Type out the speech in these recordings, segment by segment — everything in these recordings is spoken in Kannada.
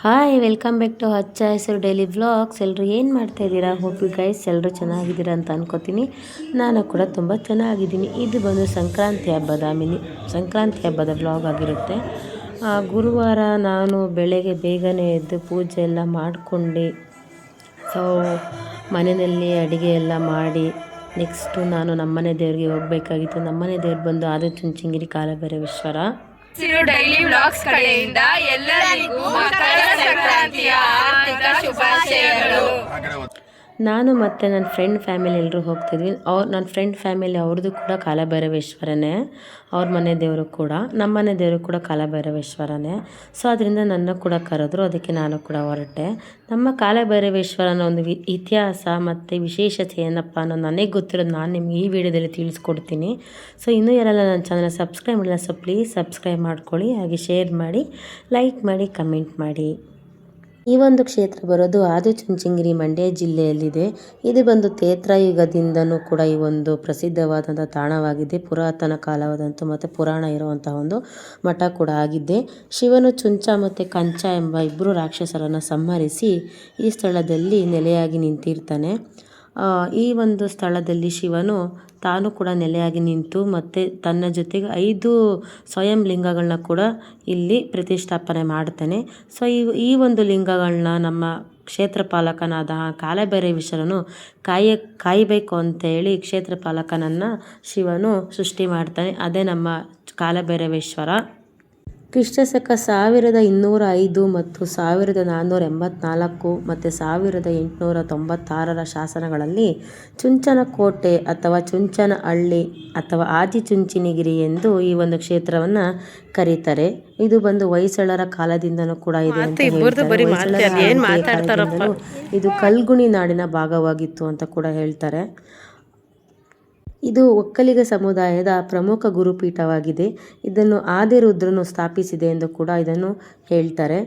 ಹಾಯ್ ವೆಲ್ಕಮ್ ಬ್ಯಾಕ್ ಟು ಹಚ್ಚ ಹೆಸರು ಡೈಲಿ ವ್ಲಾಗ್ಸ್. ಎಲ್ಲರೂ ಏನು ಮಾಡ್ತಾಯಿದ್ದೀರಾ? ಹೋಪ್ ಯು ಗೈಸ್ ಎಲ್ಲರೂ ಚೆನ್ನಾಗಿದ್ದೀರಾ ಅಂತ ಅನ್ಕೋತೀನಿ. ನಾನು ಕೂಡ ತುಂಬ ಚೆನ್ನಾಗಿದ್ದೀನಿ. ಇದು ಬಂದು ಸಂಕ್ರಾಂತಿ ಹಬ್ಬದ ವ್ಲಾಗ್ ಆಗಿರುತ್ತೆ. ಗುರುವಾರ ನಾನು ಬೆಳಗ್ಗೆ ಬೇಗನೆ ಎದ್ದು ಪೂಜೆ ಎಲ್ಲ ಮಾಡಿಕೊಂಡು ಮನೆಯಲ್ಲಿ ಅಡುಗೆ ಎಲ್ಲ ಮಾಡಿ ನೆಕ್ಸ್ಟು ನಾನು ನಮ್ಮನೆ ದೇವರಿಗೆ ಹೋಗಬೇಕಾಗಿತ್ತು. ನಮ್ಮನೆ ದೇವ್ರು ಬಂದು ಆದಿಚುಂಚನಗಿರಿ ಕಾಲಭೈರವೇಶ್ವರ. ಡೈಲಿ ವ್ಲಾಗ್ಸ್ ಕಡೆಯಿಂದ ಎಲ್ಲರಿಗೂ ಮಕರ ಸಂಕ್ರಾಂತಿಯ ಹಾರ್ದಿಕ ಶುಭಾಶಯಗಳು. ನಾನು ಮತ್ತು ನನ್ನ ಫ್ರೆಂಡ್ ಫ್ಯಾಮಿಲಿ ಎಲ್ಲರೂ ಹೋಗ್ತಿದ್ವಿ. ನನ್ನ ಫ್ರೆಂಡ್ ಫ್ಯಾಮಿಲಿ ಅವ್ರದ್ದು ಕೂಡ ಕಾಲಭೈರವೇಶ್ವರನೇ, ಅವ್ರ ಮನೆ ದೇವರು ಕೂಡ, ನಮ್ಮ ಮನೆ ದೇವರು ಕೂಡ ಕಾಲಭೈರವೇಶ್ವರನೇ. ಸೊ ಅದರಿಂದ ನನ್ನ ಕೂಡ ಕರೆದ್ರು, ಅದಕ್ಕೆ ನಾನು ಕೂಡ ಹೊರಟೆ. ನಮ್ಮ ಕಾಲಭೈರವೇಶ್ವರನ ಒಂದು ಇತಿಹಾಸ ಮತ್ತು ವಿಶೇಷತೆ ಏನಪ್ಪ ಅನ್ನೋದು ನನಗೆ ಗೊತ್ತಿರೋದು ನಾನು ನಿಮ್ಗೆ ಈ ವಿಡಿಯೋದಲ್ಲಿ ತಿಳಿಸ್ಕೊಡ್ತೀನಿ. ಸೊ ಇನ್ನೂ ಯಾರೆಲ್ಲ ನನ್ನ ಚಾನಲ್ ಸಬ್ಸ್ಕ್ರೈಬ್ ಮಾಡಿಲ್ಲ, ಸೊ ಪ್ಲೀಸ್ ಸಬ್ಸ್ಕ್ರೈಬ್ ಮಾಡ್ಕೊಳ್ಳಿ, ಹಾಗೆ ಶೇರ್ ಮಾಡಿ, ಲೈಕ್ ಮಾಡಿ, ಕಮೆಂಟ್ ಮಾಡಿ. ಈ ಒಂದು ಕ್ಷೇತ್ರ ಬರೋದು ಆದಿಚುಂಚನಗಿರಿ ಮಂಡ್ಯ ಜಿಲ್ಲೆಯಲ್ಲಿದೆ. ಇದು ಬಂದು ತ್ರೇತಾಯುಗದಿಂದನೂ ಕೂಡ ಈ ಒಂದು ಪ್ರಸಿದ್ಧವಾದಂಥ ತಾಣವಾಗಿದೆ. ಪುರಾತನ ಕಾಲವಾದಂಥ ಮತ್ತು ಪುರಾಣ ಇರುವಂತಹ ಒಂದು ಮಠ ಕೂಡ ಆಗಿದೆ. ಶಿವನು ಚುಂಚ ಮತ್ತು ಕಂಚ ಎಂಬ ಇಬ್ಬರು ರಾಕ್ಷಸರನ್ನು ಸಂಹರಿಸಿ ಈ ಸ್ಥಳದಲ್ಲಿ ನೆಲೆಯಾಗಿ ನಿಂತಿರ್ತಾನೆ. ಈ ಒಂದು ಸ್ಥಳದಲ್ಲಿ ಶಿವನು ತಾನು ಕೂಡ ನೆಲೆಯಾಗಿ ನಿಂತು ಮತ್ತು ತನ್ನ ಜೊತೆಗೆ 5 ಸ್ವಯಂ ಲಿಂಗಗಳನ್ನ ಕೂಡ ಇಲ್ಲಿ ಪ್ರತಿಷ್ಠಾಪನೆ ಮಾಡ್ತಾನೆ. ಸೊ ಈ ಒಂದು ಲಿಂಗಗಳನ್ನ ನಮ್ಮ ಕ್ಷೇತ್ರ ಪಾಲಕನಾದ ಕಾಲಭೈರವೇಶ್ವರನು ಕಾಯಬೇಕು ಅಂತೇಳಿ ಕ್ಷೇತ್ರ ಪಾಲಕನನ್ನು ಶಿವನು ಸೃಷ್ಟಿ ಮಾಡ್ತಾನೆ. ಅದೇ ನಮ್ಮ ಕಾಲಭೈರವೇಶ್ವರ. ಕ್ರಿಸ್ತಶಕ 1205 ಮತ್ತು 1484 ಮತ್ತು 1896ರ ಶಾಸನಗಳಲ್ಲಿ ಚುಂಚನಕೋಟೆ ಅಥವಾ ಚುಂಚನಹಳ್ಳಿ ಅಥವಾ ಆದಿಚುಂಚನಗಿರಿ ಎಂದು ಈ ಒಂದು ಕ್ಷೇತ್ರವನ್ನು ಕರೀತಾರೆ. ಇದು ಬಂದು ಹೊಯ್ಸಳರ ಕಾಲದಿಂದನೂ ಕೂಡ ಇದೆ ಅಂತ ಹೇಳ್ತಾರೆ. ಇದು ಕಲ್ಗುಣಿ ನಾಡಿನ ಭಾಗವಾಗಿತ್ತು ಅಂತ ಕೂಡ ಹೇಳ್ತಾರೆ. ಇದು ಒಕ್ಕಲಿಗ ಸಮುದಾಯದ ಪ್ರಮುಖ ಗುರುಪೀಠವಾಗಿದೆ. ಇದನ್ನು ಆದಿರುದ್ರನು ಸ್ಥಾಪಿಸಿದೆ ಎಂದು ಕೂಡ ಇದನ್ನು ಹೇಳ್ತಾರೆ.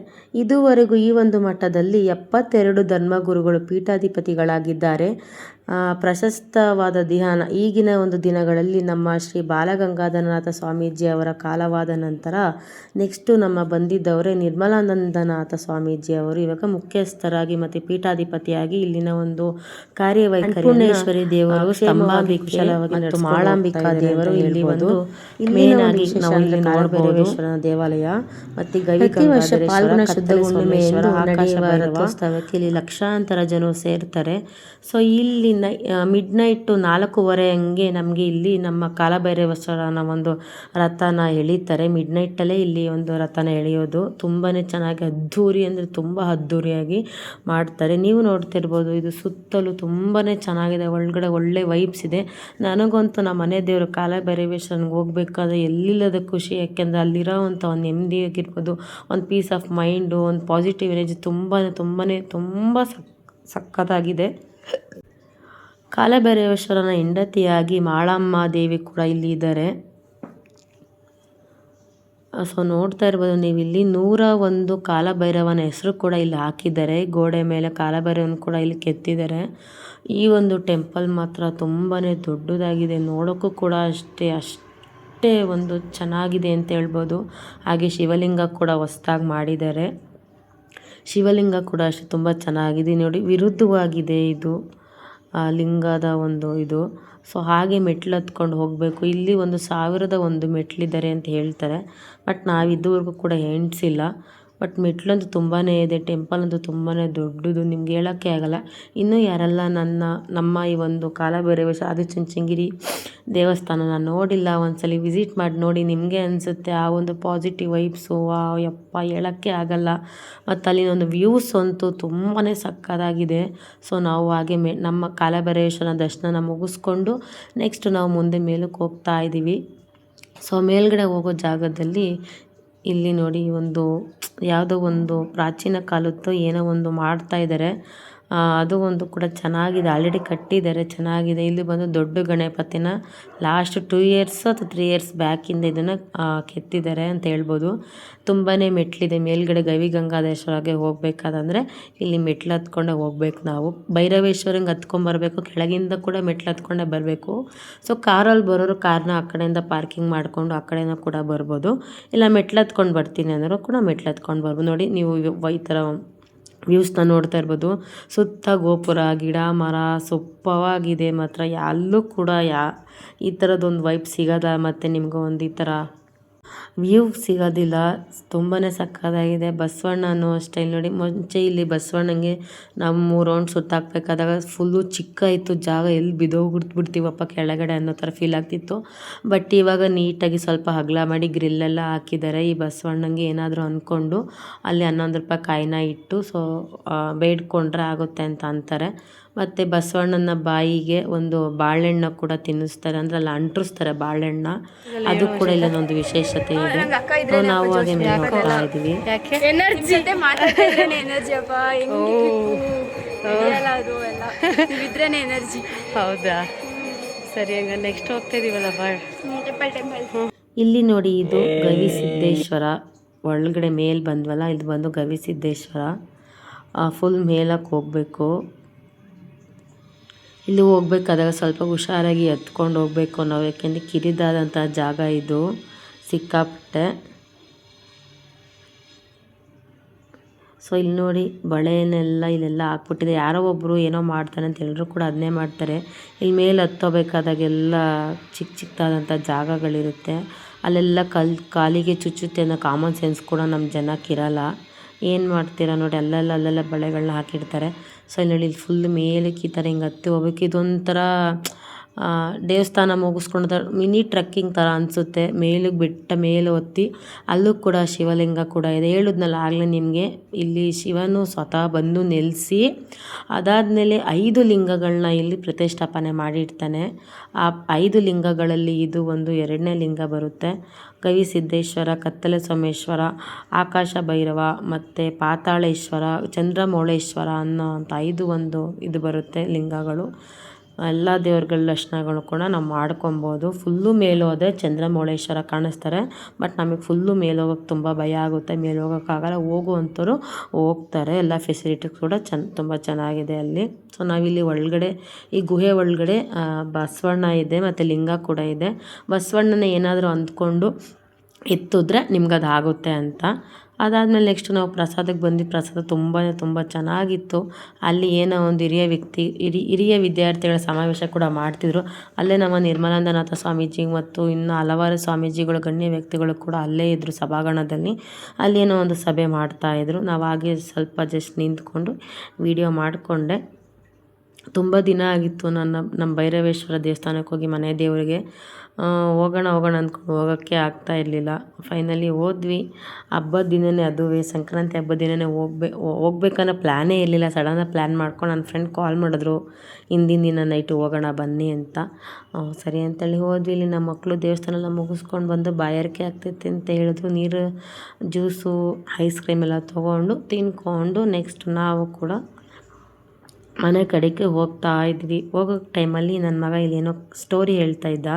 ಇದುವರೆಗೂ ಈ ಒಂದು ಮಠದಲ್ಲಿ 72 ಧರ್ಮಗುರುಗಳು ಪೀಠಾಧಿಪತಿಗಳಾಗಿದ್ದಾರೆ. ಪ್ರಶಸ್ತವಾದ ಧ್ಯಾನ ಈಗಿನ ಒಂದು ದಿನಗಳಲ್ಲಿ ನಮ್ಮ ಶ್ರೀ ಬಾಲಗಂಗಾಧರನಾಥ ಸ್ವಾಮೀಜಿ ಅವರ ಕಾಲವಾದ ನಂತರ ನೆಕ್ಸ್ಟು ನಮ್ಮ ಬಂದಿದ್ದವರೇ ನಿರ್ಮಲಾನಂದನಾಥ ಸ್ವಾಮೀಜಿ ಅವರು ಇವಾಗ ಮುಖ್ಯಸ್ಥರಾಗಿ ಮತ್ತು ಪೀಠಾಧಿಪತಿಯಾಗಿ ಇಲ್ಲಿನ ಒಂದು ಕಾರ್ಯವೈಖರಿ. ಅನ್ನಪೂರ್ಣೇಶ್ವರಿ ದೇವರು, ಸ್ತಂಭಾಂಬಿಕೆ ಮತ್ತು ಮಾಳಾಂಬಿಕಾ ದೇವರು ಇಲ್ಲಿ ಬಂದು ಮೇನ್ ಆಗಿ ನಾವು ಇಲ್ಲಿ ಕಾಲಭೈರವೇಶ್ವರನ ದೇವಾಲಯ ಮತ್ತು ಪ್ರತಿ ವರ್ಷ ಫಾಲ್ಗುಣ ಶುದ್ಧ ಹುಣ್ಣಿಮೆಯಂದು ನಡೆಯುವ ರಥೋತ್ಸವಕ್ಕೆ ಇಲ್ಲಿ ಲಕ್ಷಾಂತರ ಜನ ಸೇರ್ತಾರೆ. ಸೊ ಇಲ್ಲಿ ಮಿಡ್ನೈಟು 4:15 ಹಂಗೆ ನಮಗೆ ಇಲ್ಲಿ ನಮ್ಮ ಕಾಲಭೈರವೇಶ್ವರನ ಒಂದು ರಥನ ಎಳೀತಾರೆ. ಮಿಡ್ನೈಟಲ್ಲೇ ಇಲ್ಲಿ ಒಂದು ರಥನ ಎಳೆಯೋದು ತುಂಬಾ ಚೆನ್ನಾಗಿ ಅದ್ಧೂರಿ ಅಂದರೆ ತುಂಬ ಅದ್ಧೂರಿಯಾಗಿ ಮಾಡ್ತಾರೆ. ನೀವು ನೋಡ್ತಿರ್ಬೋದು, ಇದು ಸುತ್ತಲೂ ತುಂಬಾ ಚೆನ್ನಾಗಿದೆ. ಒಳಗಡೆ ಒಳ್ಳೆ ವೈಬ್ಸ್ ಇದೆ. ನನಗಂತೂ ನಮ್ಮ ಮನೆ ದೇವರು ಕಾಲಭೈರವೇಶ್ವರನಿಗೆ ಹೋಗ್ಬೇಕಾದ್ರೆ ಎಲ್ಲಿಲ್ಲದ ಖುಷಿ. ಯಾಕೆಂದರೆ ಅಲ್ಲಿರೋವಂಥ ಒಂದು ನೆಮ್ಮದಿ ಆಗಿರ್ಬೋದು, ಒಂದು ಪೀಸ್ ಆಫ್ ಮೈಂಡು, ಒಂದು ಪಾಸಿಟಿವ್ ಎನರ್ಜಿ ತುಂಬ ಸಖತ್ತಾಗಿದೆ. ಕಾಲಭೈರವೇಶ್ವರನ ಹೆಂಡತಿಯಾಗಿ ಮಾಳಮ್ಮ ದೇವಿ ಕೂಡ ಇಲ್ಲಿ ಇದ್ದಾರೆ. ಸೊ ನೋಡ್ತಾ ಇರ್ಬೋದು ನೀವು ಇಲ್ಲಿ 101 ಕಾಲಭೈರವನ ಹೆಸರು ಕೂಡ ಇಲ್ಲಿ ಹಾಕಿದ್ದಾರೆ. ಗೋಡೆ ಮೇಲೆ ಕಾಲಭೈರವನ ಕೂಡ ಇಲ್ಲಿ ಕೆತ್ತಿದ್ದಾರೆ. ಈ ಒಂದು ಟೆಂಪಲ್ ಮಾತ್ರ ತುಂಬಾ ದೊಡ್ಡದಾಗಿದೆ. ನೋಡೋಕ್ಕೂ ಕೂಡ ಅಷ್ಟೇ ಒಂದು ಚೆನ್ನಾಗಿದೆ ಅಂತ ಹೇಳ್ಬೋದು. ಹಾಗೆ ಶಿವಲಿಂಗ ಕೂಡ ಹೊಸ್ದಾಗಿ ಮಾಡಿದ್ದಾರೆ. ಶಿವಲಿಂಗ ಕೂಡ ಅಷ್ಟೇ ತುಂಬ ಚೆನ್ನಾಗಿದೆ ನೋಡಿ, ವಿರುದ್ಧವಾಗಿದೆ ಇದು ಲಿಂಗದ ಒಂದು ಇದು. ಸೊ ಹಾಗೆ ಮೆಟ್ಲು ಹತ್ಕೊಂಡು ಹೋಗಬೇಕು. ಇಲ್ಲಿ 1001 ಮೆಟ್ಲಿದ್ದಾರೆ ಅಂತ ಹೇಳ್ತಾರೆ. ಬಟ್ ನಾವು ಇದುವರೆಗೂ ಕೂಡ ಎಣಿಸಿಲ್ಲ. ಬಟ್ ಮೆಟ್ಲಂತೂ ತುಂಬಾ ಇದೆ. ಟೆಂಪಲ್ ಅಂತೂ ತುಂಬಾ ದೊಡ್ಡದು, ನಿಮ್ಗೆ ಹೇಳೋಕ್ಕೆ ಆಗಲ್ಲ. ಇನ್ನೂ ಯಾರೆಲ್ಲ ನಮ್ಮ ಈ ಒಂದು ಕಾಲಭೈರವೇಶ್ವರ ಆದಿಚುಂಚನಗಿರಿ ದೇವಸ್ಥಾನನ ನೋಡಿಲ್ಲ, ಒಂದ್ಸಲಿ ವಿಸಿಟ್ ಮಾಡಿ ನೋಡಿ. ನಿಮಗೆ ಅನಿಸುತ್ತೆ ಆ ಒಂದು ಪಾಸಿಟಿವ್ ವೈಬ್ಸು ಯಪ್ಪ ಹೇಳೋಕ್ಕೆ ಆಗಲ್ಲ. ಮತ್ತು ಅಲ್ಲಿನ ಒಂದು ವ್ಯೂಸ್ ಅಂತೂ ತುಂಬಾ ಸಕ್ಕತ್ತಾಗಿದೆ. ಸೊ ನಾವು ಹಾಗೆ ನಮ್ಮ ಕಾಲಭೈರವೇಶ್ವರನ ದರ್ಶನ ಮುಗಿಸ್ಕೊಂಡು ನೆಕ್ಸ್ಟ್ ನಾವು ಮುಂದೆ ಮೇಲಕ್ಕೆ ಹೋಗ್ತಾ ಇದ್ದೀವಿ. ಸೊ ಮೇಲ್ಗಡೆ ಹೋಗೋ ಜಾಗದಲ್ಲಿ ಇಲ್ಲಿ ನೋಡಿ ಒಂದು ಯಾವುದೋ ಒಂದು ಪ್ರಾಚೀನ ಕಾಲದ್ದು ಏನೋ ಒಂದು ಮಾಡ್ತಾ ಇದ್ದಾರೆ. ಅದು ಒಂದು ಕೂಡ ಚೆನ್ನಾಗಿದೆ, ಆಲ್ರೆಡಿ ಕಟ್ಟಿದ್ದಾರೆ, ಚೆನ್ನಾಗಿದೆ. ಇಲ್ಲಿ ಬಂದು ದೊಡ್ಡ ಗಣಪತಿನ ಲಾಸ್ಟ್ 2 ಇಯರ್ಸ್ ಅಥವಾ 3 ಇಯರ್ಸ್ ಬ್ಯಾಕಿಂದ ಇದನ್ನು ಕೆತ್ತಿದ್ದಾರೆ ಅಂತ ಹೇಳ್ಬೋದು. ತುಂಬಾ ಮೆಟ್ಲಿದೆ ಮೇಲ್ಗಡೆ ಗವಿಗಂಗಾಧರೇಶ್ವರಗೆ ಹೋಗ್ಬೇಕಾದಂದರೆ ಇಲ್ಲಿ ಮೆಟ್ಲು ಹತ್ಕೊಂಡೆ ಹೋಗ್ಬೇಕು. ನಾವು ಭೈರವೇಶ್ವರಂಗೆ ಹತ್ಕೊಂಬರ್ಬೇಕು, ಕೆಳಗಿಂದ ಕೂಡ ಮೆಟ್ಲು ಹತ್ಕೊಂಡೆ ಬರಬೇಕು. ಸೊ ಕಾರಲ್ಲಿ ಬರೋರು ಕಾರ್ನ ಆ ಕಡೆಯಿಂದ ಪಾರ್ಕಿಂಗ್ ಮಾಡಿಕೊಂಡು ಆ ಕಡೆಯಿಂದ ಕೂಡ ಬರ್ಬೋದು, ಇಲ್ಲ ಮೆಟ್ಲು ಹತ್ಕೊಂಡು ಬರ್ತೀನಿ ಅಂದರೂ ಕೂಡ ಮೆಟ್ಲು ಹತ್ಕೊಂಡು ಬರ್ಬೋದು. ನೋಡಿ ನೀವು ಈ ಥರ ವ್ಯೂಸ್ನ ನೋಡ್ತಾ ಇರ್ಬೋದು. ಸುತ್ತ ಗೋಪುರ, ಗಿಡ ಮರ ಸೊಪ್ಪವಾಗಿದೆ. ಮಾತ್ರ ಎಲ್ಲೂ ಕೂಡ ಈ ಥರದೊಂದು ವೈಬ್ ಸಿಗೋದ, ಮತ್ತು ನಿಮ್ಗೆ ಒಂದು ಈ ಥರ ವ್ಯೂ ಸಿಗೋದಿಲ್ಲ. ತುಂಬಾ ಸಕ್ಕತ್ತಾಗಿದೆ. ಬಸವಣ್ಣನೂ ಅಷ್ಟೇ. ಇಲ್ಲಿ ನೋಡಿ, ಮುಂಚೆ ಇಲ್ಲಿ ಬಸವಣ್ಣಂಗೆ ನಾವು 3 ರೌಂಡ್ ಸುತ್ತಾಕ್ಬೇಕಾದಾಗ ಫುಲ್ಲು ಚಿಕ್ಕ ಇತ್ತು ಜಾಗ, ಎಲ್ಲಿ ಬಿದ್ದೋಗ್ಬಿಡ್ತೀವಪ್ಪ ಕೆಳಗಡೆ ಅನ್ನೋ ಥರ ಫೀಲ್ ಆಗ್ತಿತ್ತು. ಬಟ್ ಇವಾಗ ನೀಟಾಗಿ ಸ್ವಲ್ಪ ಅಗಲ ಮಾಡಿ ಗ್ರಿಲ್ಲೆಲ್ಲ ಹಾಕಿದ್ದಾರೆ. ಈ ಬಸವಣ್ಣಂಗೆ ಏನಾದರೂ ಅಂದ್ಕೊಂಡು ಅಲ್ಲಿ 11 ರೂಪಾಯಿ ಕಾಯಿನ ಇಟ್ಟು ಬೇಡ್ಕೊಂಡ್ರೆ ಆಗುತ್ತೆ ಅಂತ ಅಂತಾರೆ. ಮತ್ತು ಬಸವಣ್ಣನ ಬಾಯಿಗೆ ಒಂದು ಬಾಳೆಹಣ್ಣು ಕೂಡ ತಿನ್ನಿಸ್ತಾರೆ, ಅಂದರೆ ಅಲ್ಲಿ ಅಂಟಿಸ್ತಾರೆ ಬಾಳೆಹಣ್ಣ. ಅದು ಕೂಡ ಇಲ್ಲೊಂದು ವಿಶೇಷತೆ ಇದೆ. ಸೊ ನಾವು ಹಾಗೆ ಮೇಲೆ ಹೋಗ್ತಾ ಇದ್ದೀವಿ. Energy energy. ಹೌದಾ, ಸರಿ, ಹಂಗ ನೆಕ್ಸ್ಟ್ ಹೋಗ್ತಾ ಇದೀವಲ್ಲ ಬಾಳ್. ಇಲ್ಲಿ ನೋಡಿ, ಇದು ಗವಿಸಿದ್ದೇಶ್ವರ. ಒಳಗಡೆ ಮೇಲೆ ಬಂದ್ವಲ್ಲ, ಇದು ಬಂದು ಗವಿಸಿದ್ದೇಶ್ವರ. ಫುಲ್ ಮೇಲಕ್ಕೆ ಹೋಗಬೇಕು. ಇಲ್ಲಿ ಹೋಗ್ಬೇಕಾದಾಗ ಸ್ವಲ್ಪ ಹುಷಾರಾಗಿ ಎತ್ಕೊಂಡು ಹೋಗ್ಬೇಕು ನಾವು, ಯಾಕೆಂದರೆ ಕಿರಿದಾದಂಥ ಜಾಗ ಇದು ಸಿಕ್ಕಾಪಟ್ಟೆ. ಸೊ ಇಲ್ಲಿ ನೋಡಿ, ಬಳೆನೆಲ್ಲ ಇಲ್ಲೆಲ್ಲ ಹಾಕ್ಬಿಟ್ಟಿದೆ. ಯಾರೋ ಒಬ್ಬರು ಏನೋ ಮಾಡ್ತಾರೆ ಅಂತ ಎಲ್ಲರೂ ಕೂಡ ಅದನ್ನೇ ಮಾಡ್ತಾರೆ. ಇಲ್ಲಿ ಮೇಲೆ ಹತ್ತೋಬೇಕಾದಾಗೆಲ್ಲ ಚಿಕ್ಕದಾದಂಥ ಜಾಗಗಳಿರುತ್ತೆ, ಅಲ್ಲೆಲ್ಲ ಕಾಲಿಗೆ ಚುಚ್ಚುತ್ತೆ ಅನ್ನೋ ಕಾಮನ್ ಸೆನ್ಸ್ ಕೂಡ ನಮ್ಮ ಜನಕ್ಕಿರಲ್ಲ. ಏನು ಮಾಡ್ತೀರಾ ನೋಡಿ, ಅಲ್ಲೆಲ್ಲ ಬಳೆಗಳನ್ನ ಹಾಕಿರ್ತಾರೆ. ಸೊ ಇಲ್ಲಿ ನೋಡಿ, ಇಲ್ಲಿ ಫುಲ್ ಮೇಲಕ್ಕೆ ಈ ಥರ ಹಿಂಗೆ ಹತ್ತಿ ಹೋಗ್ಬೇಕು. ಇದೊಂಥರ ದೇವಸ್ಥಾನ ಮುಗಿಸ್ಕೊಂಡು ಮಿನಿ ಟ್ರೆಕ್ಕಿಂಗ್ ಥರ ಅನಿಸುತ್ತೆ. ಮೇಲಿಗೆ ಬೆಟ್ಟ ಮೇಲೆ ಹೊತ್ತಿ ಅಲ್ಲೂ ಕೂಡ ಶಿವಲಿಂಗ ಕೂಡ ಇದೆ. ಹೇಳಿದ್ನಲ್ಲ ಆಗಲೇ ನಿಮಗೆ, ಇಲ್ಲಿ ಶಿವನು ಸ್ವತಃ ಬಂದು ನೆಲೆಸಿ ಅದಾದಮೇಲೆ 5 ಲಿಂಗಗಳನ್ನ ಇಲ್ಲಿ ಪ್ರತಿಷ್ಠಾಪನೆ ಮಾಡಿರ್ತಾನೆ. ಆ 5 ಲಿಂಗಗಳಲ್ಲಿ ಇದು ಒಂದು 2ನೇ ಲಿಂಗ ಬರುತ್ತೆ. ಗವಿಸಿದ್ದೇಶ್ವರ, ಕತ್ತಲೆ ಸೋಮೇಶ್ವರ, ಆಕಾಶ ಭೈರವ ಮತ್ತು ಪಾತಾಳೇಶ್ವರ, ಚಂದ್ರಮೌಳೇಶ್ವರ ಅನ್ನೋ ಅಂತ 5 ಇದು ಬರುತ್ತೆ ಲಿಂಗಗಳು. ಎಲ್ಲ ದೇವ್ರಗಳ ದರ್ಶನಗಳು ಕೂಡ ನಾವು ಮಾಡ್ಕೊಬೋದು. ಫುಲ್ಲು ಮೇಲೆ ಹೋದರೆ ಚಂದ್ರಮೌಳೇಶ್ವರ ಕಾಣಿಸ್ತಾರೆ. ಬಟ್ ನಮಗೆ ಫುಲ್ಲು ಮೇಲೆ ಹೋಗೋಕ್ಕೆ ತುಂಬ ಭಯ ಆಗುತ್ತೆ, ಮೇಲೆ ಹೋಗೋಕ್ಕಾಗಲ್ಲ. ಹೋಗುವಂಥವ್ರು ಹೋಗ್ತಾರೆ, ಎಲ್ಲ ಫೆಸಿಲಿಟಿ ಕೂಡ ತುಂಬ ಚೆನ್ನಾಗಿದೆ ಅಲ್ಲಿ. ಸೊ ನಾವಿಲ್ಲಿ ಒಳಗಡೆ, ಈ ಗುಹೆ ಒಳಗಡೆ ಬಸವಣ್ಣ ಇದೆ ಮತ್ತು ಲಿಂಗ ಕೂಡ ಇದೆ. ಬಸವಣ್ಣನ ಏನಾದರೂ ಅಂದ್ಕೊಂಡು ಎತ್ತಿದ್ರೆ ನಿಮ್ಗದು ಆಗುತ್ತೆ ಅಂತ. ಅದಾದಮೇಲೆ ನೆಕ್ಸ್ಟ್ ನಾವು ಪ್ರಸಾದಕ್ಕೆ ಬಂದು, ಪ್ರಸಾದ ತುಂಬ ಚೆನ್ನಾಗಿತ್ತು. ಅಲ್ಲಿ ಏನೋ ಒಂದು ಹಿರಿಯ ವಿದ್ಯಾರ್ಥಿಗಳ ಸಮಾವೇಶ ಕೂಡ ಮಾಡ್ತಿದ್ರು. ಅಲ್ಲೇ ನಮ್ಮ ನಿರ್ಮಲಾನಂದನಾಥ ಸ್ವಾಮೀಜಿ ಮತ್ತು ಇನ್ನು ಹಲವಾರು ಸ್ವಾಮೀಜಿಗಳು, ಗಣ್ಯ ವ್ಯಕ್ತಿಗಳು ಕೂಡ ಅಲ್ಲೇ ಇದ್ದರು ಸಭಾಂಗಣದಲ್ಲಿ. ಅಲ್ಲೇನೋ ಒಂದು ಸಭೆ ಮಾಡ್ತಾಯಿದ್ರು. ನಾವು ಹಾಗೆ ಸ್ವಲ್ಪ ಜಸ್ಟ್ ನಿಂತ್ಕೊಂಡು ವಿಡಿಯೋ ಮಾಡಿಕೊಂಡೆ. ತುಂಬ ದಿನ ಆಗಿತ್ತು ನಮ್ಮ ಭೈರವೇಶ್ವರ ದೇವಸ್ಥಾನಕ್ಕೆ ಹೋಗಿ, ಮನೆ ದೇವರಿಗೆ ಹೋಗೋಣ ಅಂದ್ಕೊಂಡು ಹೋಗೋಕ್ಕೆ ಆಗ್ತಾ ಇರಲಿಲ್ಲ. ಫೈನಲಿ ಹೋದ್ವಿ. ಹಬ್ಬದ ದಿನವೇ, ಅದುವೇ ಸಂಕ್ರಾಂತಿ ಹಬ್ಬದ ದಿನವೇ ಹೋಗ್ಬೇಕನ್ನೋ ಪ್ಲ್ಯಾನೇ ಇರಲಿಲ್ಲ. ಸಡನ್ನಾಗಿ ಪ್ಲ್ಯಾನ್ ಮಾಡ್ಕೊಂಡು ನನ್ನ ಫ್ರೆಂಡ್ ಕಾಲ್ ಮಾಡಿದ್ರು, ಹಿಂದಿನ ದಿನ ನೈಟು ಹೋಗೋಣ ಬನ್ನಿ ಅಂತ. ಸರಿ ಅಂತೇಳಿ ಹೋದ್ವಿ. ಇಲ್ಲಿ ನಮ್ಮ ಮಕ್ಕಳು ದೇವಸ್ಥಾನ ಎಲ್ಲ ಮುಗಿಸ್ಕೊಂಡು ಬಂದು ಬಾಯಾರಿಕೆ ಆಗ್ತೈತೆ ಅಂತ ಹೇಳಿದ್ರು. ನೀರು, ಜ್ಯೂಸು, ಐಸ್ ಕ್ರೀಮ್ ಎಲ್ಲ ತೊಗೊಂಡು ತಿನ್ಕೊಂಡು ನೆಕ್ಸ್ಟ್ ನಾವು ಕೂಡ ಮನೆ ಕಡೆಗೆ ಹೋಗ್ತಾ ಇದ್ವಿ. ಹೋಗೋ ಟೈಮಲ್ಲಿ ನನ್ನ ಮಗ ಇಲ್ಲೇನೋ ಸ್ಟೋರಿ ಹೇಳ್ತಾ ಇದ್ದ.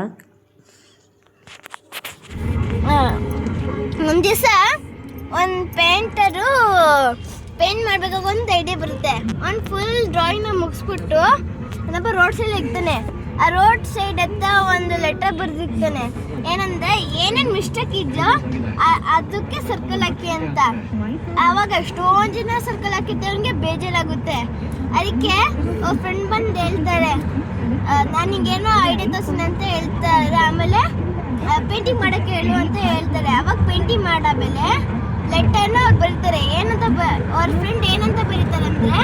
ಒಂದು ದಿವಸ ಒಂದು ಪೇಂಟರು ಪೇಂಟ್ ಮಾಡಬೇಕಾಗ ಒಂದು ಐಡಿಯಾ ಬರುತ್ತೆ. ಅವ್ನು ಫುಲ್ ಡ್ರಾಯಿಂಗ್ನ ಮುಗಿಸ್ಬಿಟ್ಟು ಅದಪ್ಪ ರೋಡ್ ಸೈಡ್ ಇರ್ತಾನೆ. ಆ ರೋಡ್ ಸೈಡ್ ಹತ್ತ ಒಂದು ಲೆಟರ್ ಬರೆದಿರ್ತಾನೆ, ಏನಂದ್ರೆ ಏನೇನು ಮಿಸ್ಟೇಕ್ ಇದೆಯೋ ಅದಕ್ಕೆ ಸರ್ಕಲ್ ಹಾಕಿ ಅಂತ. ಆವಾಗ ಎಷ್ಟೊಂದು ಜನ ಸರ್ಕಲ್ ಹಾಕಿದ್ದವನಿಗೆ ಬೇಜಾರಾಗುತ್ತೆ. ಅದಕ್ಕೆ ಫ್ರೆಂಡ್ ಬಂದು ಹೇಳ್ತಾರೆ, ನಾನು ಹಿಂಗೇನೋ ಐಡಿಯಾ ತೋರಿಸಿನ ಅಂತ ಹೇಳ್ತಾರೆ. ಆಮೇಲೆ ಪೇಂಟಿಂಗ್ ಮಾಡೋಕ್ಕೆ ಹೇಳು ಅಂತ ಹೇಳ್ತಾರೆ. ಅವಾಗ ಪೇಂಟಿಂಗ್ ಮಾಡಾದ್ಮೇಲೆ ಲೆಟರ್ನ ಅವ್ರು ಬರೀತಾರೆ. ಏನಂತ ಅವ್ರ ಫ್ರೆಂಡ್ ಏನಂತ ಬರೀತಾರೆ ಅಂದರೆ,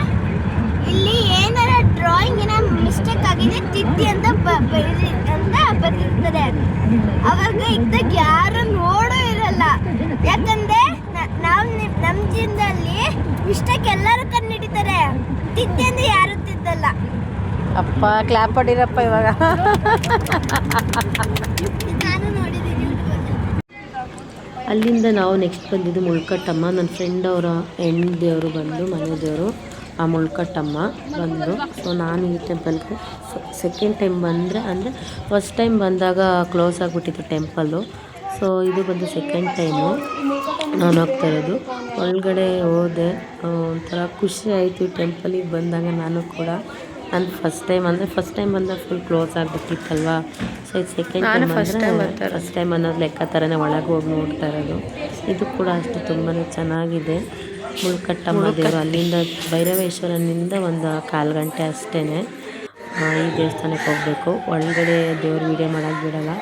ಇಲ್ಲಿ ಏನಾರ ಡ್ರಾಯಿಂಗ್ ಏನೋ ಮಿಸ್ಟೇಕ್ ಆಗಿದೆ ತಿದ್ದಿ ಅಂತ ಬರೆದಿರ್ತಾರೆ. ಅವಾಗ ಇದ್ದಾಗ ಯಾರು ನೋಡೋ ಇರಲ್ಲ, ಯಾಕಂದ್ರೆ ನಾವು ನಮ್ಮ ಜೀವನದಲ್ಲಿ ಮಿಸ್ಟೇಕ್ ಎಲ್ಲರೂ ಕಂಡುಹಿಡಿತಾರೆ, ತಿದ್ದಿ ಅಂದ್ರೆ ಯಾರು ತಿದ್ದಲ್ಲ. ಅಪ್ಪ ಕ್ಲಾಪ್ ಹೊಡಿರಪ್ಪ ಇವಾಗ. ನಾನು ನೋಡಿದ್ದೀನಿ. ಅಲ್ಲಿಂದ ನಾವು ನೆಕ್ಸ್ಟ್ ಬಂದಿದ್ದು ಮುಳ್ಕಟ್ಟಮ್ಮ. ನನ್ನ ಫ್ರೆಂಡ್ ಅವರ ಹೆಣ್ಣು ದೇವರು ಬಂದು ಮನೆ ದೇವರು. ಆ ಮುಳ್ಕಟ್ಟಮ್ಮ ಬಂದು. ಸೊ ನಾನು ಈ ಟೆಂಪಲ್ಗೆ ಸೆಕೆಂಡ್ ಟೈಮ್ ಬಂದರೆ, ಅಂದರೆ ಫಸ್ಟ್ ಟೈಮ್ ಬಂದಾಗ ಕ್ಲೋಸ್ ಆಗಿಬಿಟ್ಟಿತ್ತು ಟೆಂಪಲ್ಲು. ಸೊ ಇದು ಬಂದು ಸೆಕೆಂಡ್ ಟೈಮು ನಾನು ಹೋಗ್ತಾ ಇರೋದು. ಒಳಗಡೆ ಹೋದೆ, ಒಂಥರ ಖುಷಿ ಆಯಿತು ಟೆಂಪಲಿಗೆ ಬಂದಾಗ. ನಾನು ಕೂಡ ನಾನು ಫಸ್ಟ್ ಟೈಮ್ ಬಂದಾಗ ಫುಲ್ ಕ್ಲೋಸ್ ಆಗಿಬಿಟ್ಟಿತ್ತಲ್ವ. ಸೊ ಇದು ಸೆಕೆಂಡ್ ಟೈಮ್ ಅಂದರೆ ಫಸ್ಟ್ ಟೈಮ್ ಅನ್ನೋದು ಲೆಕ್ಕ ಥರನೇ ಒಳಗೆ ಹೋಗಿ ನೋಡ್ತಾ ಇರೋದು. ಇದು ಕೂಡ ಅಷ್ಟು ತುಂಬಾ ಚೆನ್ನಾಗಿದೆ. ಮುಳ್ಕಟ್ಟಮ್ಮ ದೇವರು, ಅಲ್ಲಿಂದ ಭೈರವೇಶ್ವರನಿಂದ ಒಂದು 1/4 ಗಂಟೆ ಅಷ್ಟೇ ಈ ದೇವಸ್ಥಾನಕ್ಕೆ ಹೋಗಬೇಕು. ಒಳಗಡೆ ದೇವ್ರ ವೀಡಿಯೋ ಮಾಡೋಕ್ಕೆ ಬಿಡೋಲ್ಲ.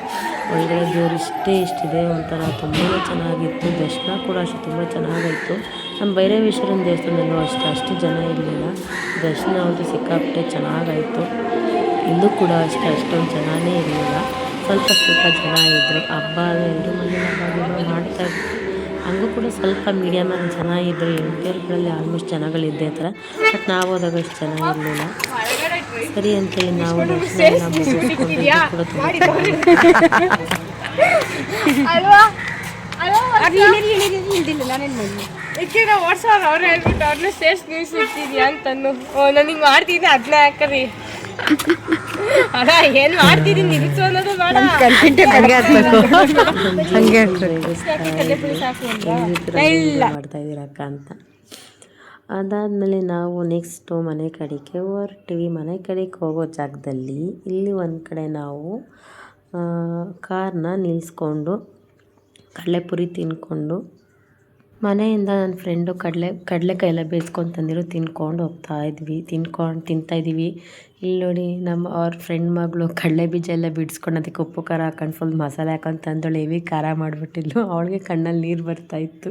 ಒಳಗಡೆ ದೇವ್ರು ಇಷ್ಟಿದೆ, ಒಂಥರ ತುಂಬಾ ಚೆನ್ನಾಗಿತ್ತು. ದರ್ಶನ ಕೂಡ ಅಷ್ಟು ತುಂಬ ಚೆನ್ನಾಗಾಯಿತು. ನಮ್ಮ ಭೈರವೇಶ್ವರನ ದೇವಸ್ಥಾನದಲ್ಲೂ ಅಷ್ಟು ಜನ ಇರಲಿಲ್ಲ. ದರ್ಶನ ಅಂತೂ ಸಿಕ್ಕಾಪಟ್ಟೆ ಚೆನ್ನಾಗಾಯಿತು. ಇಲ್ಲೂ ಕೂಡ ಅಷ್ಟೊಂದು ಜನನೇ ಇರಲಿಲ್ಲ, ಸ್ವಲ್ಪ ಜನ ಇದ್ದರು. ಹಬ್ಬ ಎಲ್ಲರೂ ಮನೇಲಿ ಹಬ್ಬ ಮಾಡ್ತಾಯಿದ್ರು. ಹಂಗೂ ಕೂಡ ಸ್ವಲ್ಪ ಮೀಡಿಯಮಾಗಿ ಜನ ಇದ್ದರು. ಎಂಟೂರುಗಳಲ್ಲಿ ಆಲ್ಮೋಸ್ಟ್ ಜನಗಳಿದ್ದೇ ಥರ. ಬಟ್ ನಾವು ಹೋದಾಗ ಅಷ್ಟು ಜನ ಇರಲಿಲ್ಲ. ಸರಿ ಅಂತೇಳಿ ನಾವು ದರ್ಶನ ಎಲ್ಲ ಮುಗಿಸ್ಕೊಂಡು ಕೂಡ ಅವ್ರು ಹೇಳ್ಬಿಟ್ಟು ಅವ್ರನ್ನ ಸೇರ್ಸಿ ನಿಲ್ಸಿರ್ತಿದ್ಯಾ ಅಂತಂದು ನನಗೆ ಮಾಡ್ತಿದ್ದೆ ಅದನ್ನ ಯಾಕರಿ ಅದ ಏನು ಮಾಡ್ತಿದ್ದೀನಿ ನಿಲ್ಸು ಅನ್ನೋದು ಬೇಡ, ಮಾಡ್ತಾ ಇದ್ದೀರಕ್ಕ ಅಂತ. ಅದಾದಮೇಲೆ ನಾವು ನೆಕ್ಸ್ಟು ಮನೆ ಕಡೆಗೆ ಹೊರಟಿವಿ. ಮನೆ ಕಡೆಗೆ ಹೋಗೋ ಜಾಗದಲ್ಲಿ ಇಲ್ಲಿ ಒಂದು ಕಡೆ ನಾವು ಕಾರ್ನ ನಿಲ್ಲಿಸ್ಕೊಂಡು ಕಡಲೆಪುರಿ ತಿನ್ಕೊಂಡು, ಮನೆಯಿಂದ ನನ್ನ ಫ್ರೆಂಡು ಕಡಲೆಕಾಯಿ ಎಲ್ಲ ಬೇಯಿಸ್ಕೊಂಡು ತಂದಿರೋ ತಿನ್ಕೊಂಡು ತಿಂತಾಯಿದ್ವಿ. ಇಲ್ಲಿ ನೋಡಿ ಅವ್ರ ಫ್ರೆಂಡ್ ಮಗಳು ಕಡಲೆ ಬೀಜ ಎಲ್ಲ ಬಿಡಿಸ್ಕೊಂಡು ಅದಕ್ಕೆ ಉಪ್ಪು ಖಾರ ಹಾಕೊಂಡು ಫುಲ್ ಮಸಾಲೆ ಹಾಕೊಂಡು ತಂದಳು. ಹೆವಿ ಖಾರ ಮಾಡಿಬಿಟ್ಟಿದ್ಲು. ಅವಳಿಗೆ ಕಣ್ಣಲ್ಲಿ ನೀರು ಬರ್ತಾಯಿತ್ತು.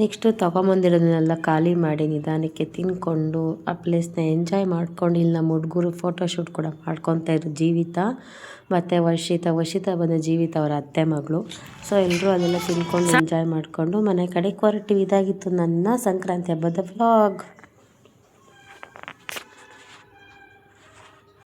ನೆಕ್ಸ್ಟು ತೊಗೊಂಬಂದಿರೋದನ್ನೆಲ್ಲ ಖಾಲಿ ಮಾಡಿ ನಿಧಾನಕ್ಕೆ ತಿನ್ಕೊಂಡು ಆ ಪ್ಲೇಸ್ನ ಎಂಜಾಯ್ ಮಾಡ್ಕೊಂಡು, ಇಲ್ಲಿ ನಮ್ಮ ಹುಡುಗರು ಫೋಟೋಶೂಟ್ ಕೂಡ ಮಾಡ್ಕೊತಾಯಿದ್ರು. ಜೀವಿತ ಮತ್ತು ವರ್ಷಿತಾ ಬಂದ ಜೀವಿತ ಅವರ ಅತ್ತೆ ಮಗಳು. ಸೊ ಎಲ್ಲರೂ ಅದೆಲ್ಲ ತಿನ್ಕೊಂಡು ಎಂಜಾಯ್ ಮಾಡಿಕೊಂಡು ಮನೆ ಕಡೆಗೆ ಹೊರಟಿವಿ. ಇದಾಗಿತ್ತು ನನ್ನ ಸಂಕ್ರಾಂತಿ ಹಬ್ಬದ ವ್ಲಾಗ್.